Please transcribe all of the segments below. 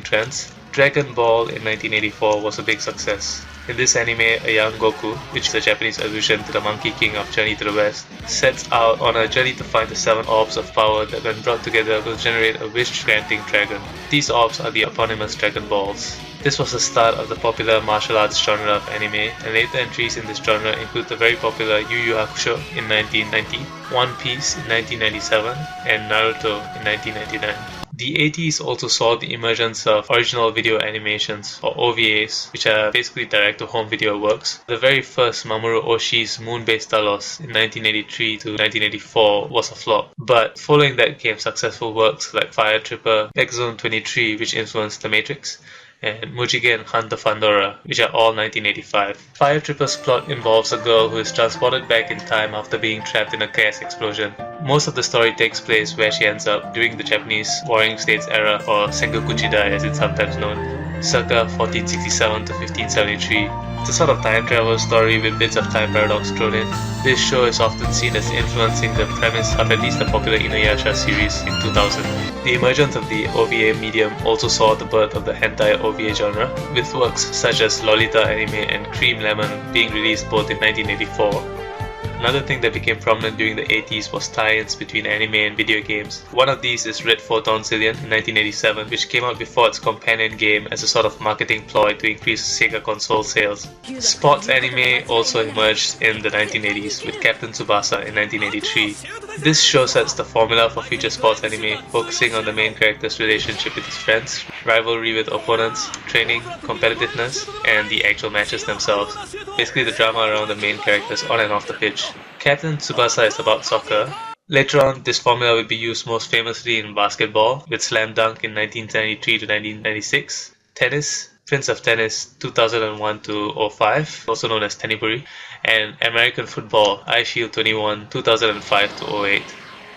trends. Dragon Ball in 1984 was a big success. In this anime, a young Goku, which is a Japanese allusion to the Monkey King of Journey to the West, sets out on a journey to find the 7 orbs of power that when brought together will generate a wish-granting dragon. These orbs are the eponymous Dragon Balls. This was the start of the popular martial arts genre of anime, and later entries in this genre include the very popular Yu Yu Hakusho in 1990, One Piece in 1997, and Naruto in 1999. The 80s also saw the emergence of original video animations, or OVAs, which are basically direct-to-home video works. The very first Mamoru Oshii's Moon-based Talos in 1983 to 1984 was a flop, but following that came successful works like Fire Tripper, X Zone 23, which influenced The Matrix, and Mujigen Hunter Fandora, which are all 1985. Fire Tripper's plot involves a girl who is transported back in time after being trapped in a gas explosion. Most of the story takes place where she ends up during the Japanese Warring States era, or Sengoku Jidai as it's sometimes known, circa 1467 to 1573. It's a sort of time travel story with bits of time paradox thrown in. This show is often seen as influencing the premise of at least the popular Inuyasha series in 2000. The emergence of the OVA medium also saw the birth of the hentai OVA genre, with works such as Lolita Anime and Cream Lemon being released both in 1984. Another thing that became prominent during the 80s was tie-ins between anime and video games. One of these is Red Photon Zillion in 1987, which came out before its companion game as a sort of marketing ploy to increase Sega console sales. Sports anime also emerged in the 1980s with Captain Tsubasa in 1983. This show sets the formula for future sports anime, focusing on the main character's relationship with his friends, rivalry with opponents, training, competitiveness, and the actual matches themselves. Basically the drama around the main characters on and off the pitch. Captain Tsubasa is about soccer. Later on, this formula would be used most famously in basketball, with Slam Dunk in 1993 to 1996, tennis, Prince of Tennis 2001 to 05, also known as Tennibury, and American football, iShield 21 2005 to 08.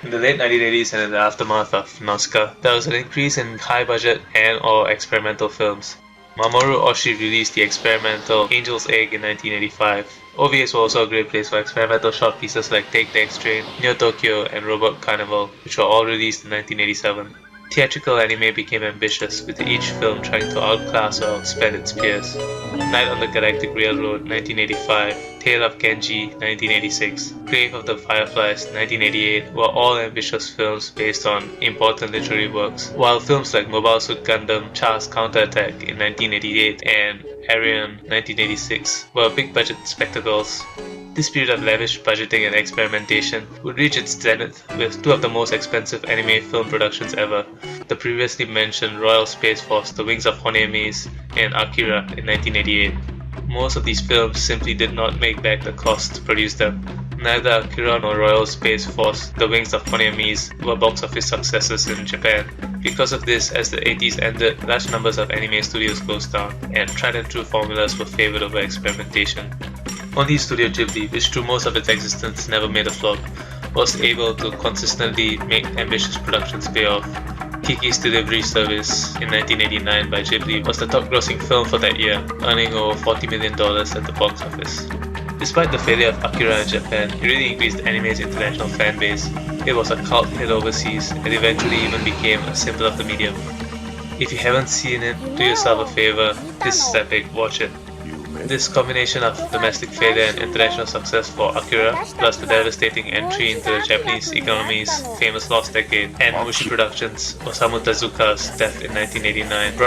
In the late 1980s and in the aftermath of Nausicaa, there was an increase in high-budget and/or experimental films. Mamoru Oshii released the experimental Angel's Egg in 1985. OVAs were also a great place for experimental short pieces like Take the X-Train, Neo Tokyo, and Robot Carnival, which were all released in 1987. Theatrical anime became ambitious, with each film trying to outclass or outspend its peers. Night on the Galactic Railroad 1985, Tale of Genji 1986, Grave of the Fireflies 1988 were all ambitious films based on important literary works, while films like Mobile Suit Gundam Char's Counterattack in 1988 and Arion 1986 were big budget spectacles. This period of lavish budgeting and experimentation would reach its zenith with 2 of the most expensive anime film productions ever, the previously mentioned Royal Space Force The Wings of Honeomes and Akira in 1988. Most of these films simply did not make back the cost to produce them. Neither Akira nor Royal Space Force The Wings of Honeomes were box office successes in Japan. Because of this, as the 80s ended, large numbers of anime studios closed down, and tried and true formulas were favoured over experimentation. Only Studio Ghibli, which through most of its existence never made a flop, was able to consistently make ambitious productions pay off. Kiki's Delivery Service in 1989 by Ghibli was the top-grossing film for that year, earning over $40 million at the box office. Despite the failure of Akira in Japan, it really increased anime's international fan base. It was a cult hit overseas and eventually even became a symbol of the medium. If you haven't seen it, do yourself a favor, this is epic, watch it. This combination of domestic failure and international success for Akira, plus the devastating entry into the Japanese economy's famous lost decade, and Mushi Productions' Osamu Tezuka's death in 1989, brought